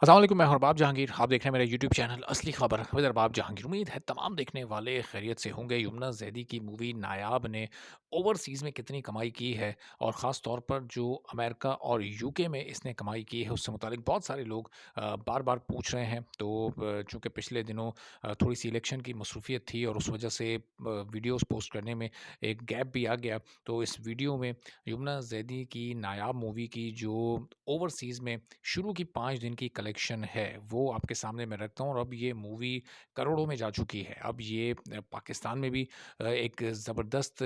अस्सलाम वालेकुम, मैं हूं अरबाब जहांगीर। आप देख रहे हैं मेरा यूट्यूब चैनल असली खबर विद अरबाब जहांगीर। उम्मीद है तमाम देखने वाले खैरियत से होंगे। यमुना जैदी की मूवी नायाब ने ओवरसीज़ में कितनी कमाई की है और ख़ास तौर पर जो अमेरिका और यूके में इसने कमाई की है उससे मुतालिक बहुत सारे लोग बार बार पूछ रहे हैं। तो चूँकि पिछले दिनों थोड़ी सी इलेक्शन की मसरूफियत थी और उस वजह से वीडियोज़ पोस्ट करने में एक गैप भी आ गया। तो इस वीडियो में यमुना जैदी की नायाब मूवी की जो ओवरसीज़ में शुरू की 5 दिन की कलेक्शन है, वो आपके सामने मैं रखता हूँ और अब ये मूवी करोड़ों में जा चुकी है। अब ये पाकिस्तान में भी एक ज़बरदस्त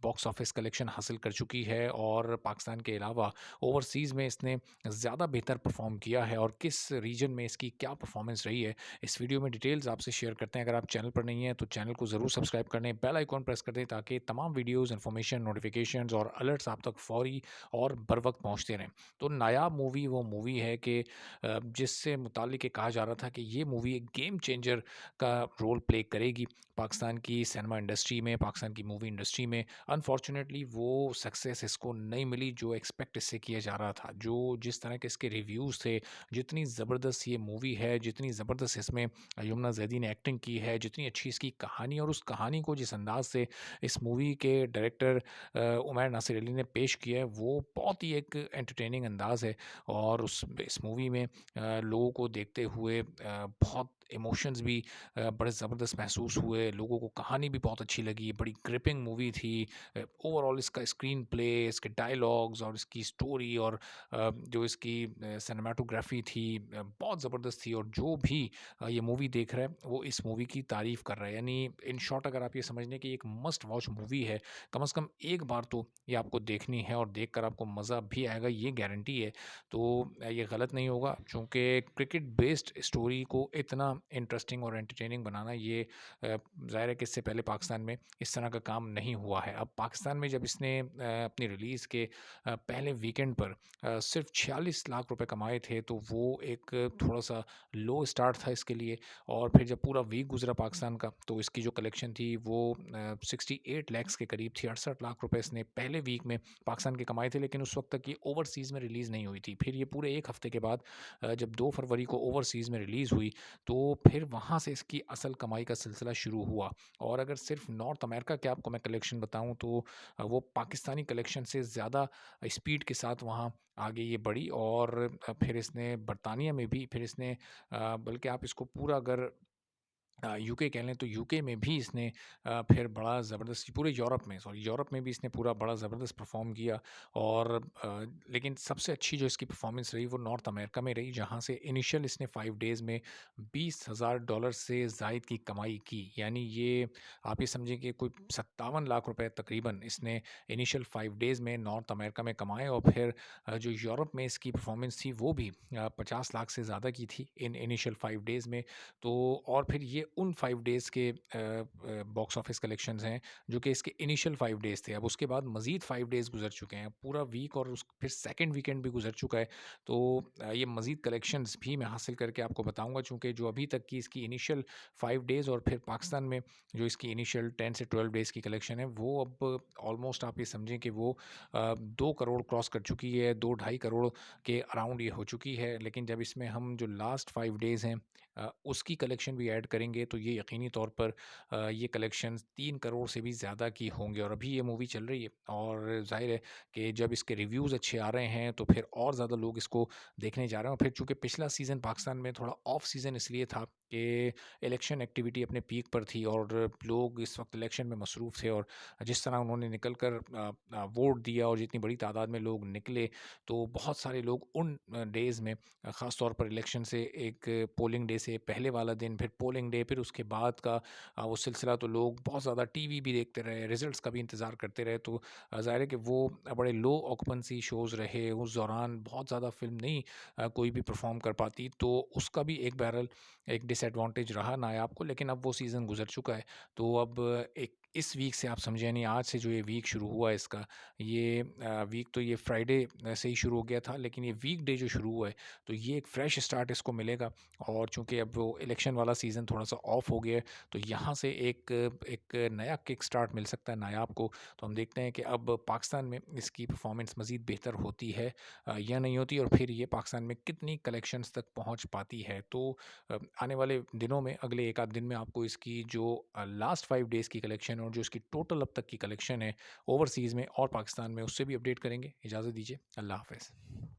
बॉक्स ऑफिस कलेक्शन हासिल कर चुकी है और पाकिस्तान के अलावा ओवरसीज़ में इसने ज़्यादा बेहतर परफ़ॉर्म किया है और किस रीजन में इसकी क्या परफ़ॉर्मेंस रही है, इस वीडियो में डिटेल्स आपसे शेयर करते हैं। अगर आप चैनल पर नहीं हैं, तो चैनल को ज़रूर सब्सक्राइब कर लें, बेल आइकॉन प्रेस कर दें ताकि तमाम वीडियोज़, इन्फॉर्मेशन, नोटिफ़िकेशंस और अलर्ट्स आप तक फ़ौरी और बर वक़्त पहुँचते रहें। तो नायाब मूवी वो मूवी है कि जिससे मुतालिक ये कहा जा रहा था कि ये मूवी एक गेम चेंजर का रोल प्ले करेगी पाकिस्तान की सिनेमा इंडस्ट्री में, पाकिस्तान की मूवी इंडस्ट्री में। अनफॉर्चुनेटली वो सक्सेस इसको नहीं मिली जो एक्सपेक्ट इससे किया जा रहा था। जो जिस तरह के इसके रिव्यूज़ थे, जितनी ज़बरदस्त ये मूवी है, जितनी ज़बरदस्त इसमें यमुना ज़ैदी ने एक्टिंग की है, जितनी अच्छी इसकी कहानी और उस कहानी को जिस अंदाज़ से इस मूवी के डायरेक्टर उमैर नासिर अली ने पेश किया है, वो बहुत ही एक एंटरटेनिंग अंदाज़ है। और उस इस मूवी में लोगों को देखते हुए बहुत इमोशंस भी बड़े ज़बरदस्त महसूस हुए। लोगों को कहानी भी बहुत अच्छी लगी, बड़ी ग्रिपिंग मूवी थी। ओवरऑल इसका स्क्रीन प्ले, इसके डायलॉग्स और इसकी स्टोरी और जो इसकी सिनेमेटोग्राफी थी बहुत ज़बरदस्त थी। और जो भी ये मूवी देख रहा है, वो इस मूवी की तारीफ़ कर रहा है। यानी इन शॉर्ट अगर आप ये समझ लें कि एक मस्ट वॉच मूवी है, कम से कम एक बार तो ये आपको देखनी है और देखकर आपको मज़ा भी आएगा, ये गारंटी है। तो ये गलत नहीं होगा, चूँकि क्रिकेट बेस्ड स्टोरी को इतना इंटरेस्टिंग और एंटरटेनिंग बनाना ये ज़ाहिर है कि इससे पहले पाकिस्तान में इस तरह का काम नहीं हुआ है। अब पाकिस्तान में जब इसने अपनी रिलीज़ के पहले वीकेंड पर सिर्फ 46 लाख रुपए कमाए थे, तो वो एक थोड़ा-सा लो स्टार्ट था इसके लिए। और फिर जब पूरा वीक गुज़रा पाकिस्तान का, तो इसकी जो कलेक्शन थी वो 68 लैक्स के करीब थी। 68 लाख रुपए इसने पहले वीक में पाकिस्तान के कमाए थे, लेकिन उस वक़्त तक ये ओवरसीज़ में रिलीज़ नहीं हुई थी। फिर ये पूरे 1 हफ़्ते के बाद जब 2 फरवरी को ओवरसीज़ में रिलीज़ हुई, तो फिर वहाँ से इसकी असल कमाई का सिलसिला शुरू हुआ। और अगर सिर्फ़ नॉर्थ अमेरिका के आपको मैं कलेक्शन बताऊँ, तो वो पाकिस्तानी कलेक्शन से ज़्यादा स्पीड के साथ वहाँ आगे ये बढ़ी। और फिर इसने बरतानिया में भी फिर इसने बल्कि आप इसको पूरा अगर यूके कह लें, तो यूके में भी इसने फिर बड़ा ज़बरदस्त, पूरे यूरोप में, सॉरी, यूरोप में भी इसने पूरा बड़ा ज़बरदस्त परफ़ॉर्म किया। और लेकिन सबसे अच्छी जो इसकी परफ़ॉर्मेंस रही वो नॉर्थ अमेरिका में रही, जहाँ से इनिशियल इसने 5 डेज़ में $20,000 से ज़ायद की कमाई की। यानी ये आप ये समझें कि कोई 57 लाख रुपए तकरीबन इसने इनिशियल 5 डेज़ में नॉर्थ अमेरिका में कमाए। और फिर जो यूरोप में इसकी परफ़ॉर्मेंस थी वो भी 50 लाख से ज़्यादा की थी इन इनिशियल 5 डेज़ में। तो और फिर ये उन 5 डेज़ के बॉक्स ऑफिस कलेक्शंस हैं जो कि इसके इनिशियल 5 डेज़ थे। अब उसके बाद मज़ीद 5 डेज़ गुज़र चुके हैं, पूरा वीक और उस फिर सेकंड वीकेंड भी गुज़र चुका है। तो ये मज़ीद कलेक्शंस भी मैं हासिल करके आपको बताऊँगा, चूँकि जो अभी तक की इसकी इनिशियल 5 डेज़ और फिर पाकिस्तान में जो इसकी इनिशियल 10 से 12 डेज़ की कलेक्शन है, वो अब ऑलमोस्ट आप ये समझें कि वो 2 करोड़ क्रॉस कर चुकी है, 2 ढाई करोड़ के अराउंड ये हो चुकी है। लेकिन जब इसमें हम जो लास्ट 5 डेज़ हैं उसकी कलेक्शन भी ऐड करेंगे, तो ये यकीनी तौर पर ये कलेक्शंस 3 करोड़ से भी ज़्यादा की होंगे। और अभी ये मूवी चल रही है और ज़ाहिर है कि जब इसके रिव्यूज़ अच्छे आ रहे हैं, तो फिर और ज़्यादा लोग इसको देखने जा रहे हैं। और फिर चूँकि पिछला सीज़न पाकिस्तान में थोड़ा ऑफ सीज़न इसलिए था कि इलेक्शन एक्टिविटी अपने पीक पर थी और लोग इस वक्त इलेक्शन में मसरूफ़ थे। और जिस तरह उन्होंने निकल कर वोट दिया और जितनी बड़ी तादाद में लोग निकले, तो बहुत सारे लोग उन डेज़ में ख़ास तौर पर इलेक्शन से एक पोलिंग डे से पहले वाला दिन, फिर पोलिंग डे, फिर उसके बाद का वो सिलसिला, तो लोग बहुत ज़्यादा टीवी भी देखते रहे, रिज़ल्ट्स का भी इंतज़ार करते रहे। तो ज़ाहिर है कि वो बड़े लो ऑक्यूपेंसी शोज़ रहे। उस दौरान बहुत ज़्यादा फ़िल्म नहीं कोई भी परफ़ॉर्म कर पाती, तो उसका भी एक बहरहाल एक डिसएडवांटेज रहा नायाब को। लेकिन अब वो सीज़न गुज़र चुका है, तो अब एक इस वीक से आप समझे यानी आज से जो ये वीक शुरू हुआ है इसका, ये वीक तो ये फ्राइडे से ही शुरू हो गया था, लेकिन ये वीकडे जो शुरू हुआ है, तो ये एक फ्रेश स्टार्ट इसको मिलेगा। और चूँकि अब वो इलेक्शन वाला सीज़न थोड़ा-सा ऑफ हो गया है, तो यहाँ से एक एक नया किक स्टार्ट मिल सकता है नायाब को। तो हम देखते हैं कि अब पाकिस्तान में इसकी परफ़ॉर्मेंस मज़ीद बेहतर होती है या नहीं होती, और फिर ये पाकिस्तान में कितनी कलेक्शंस तक पहुँच पाती है। तो आने वाले दिनों में, अगले 1 आध दिन में आपको इसकी जो लास्ट 5 डेज़ की कलेक्शन और जो इसकी टोटल अब तक की कलेक्शन है ओवरसीज़ में और पाकिस्तान में, उससे भी अपडेट करेंगे। इजाज़त दीजिए। अल्लाह हाफ़िज़।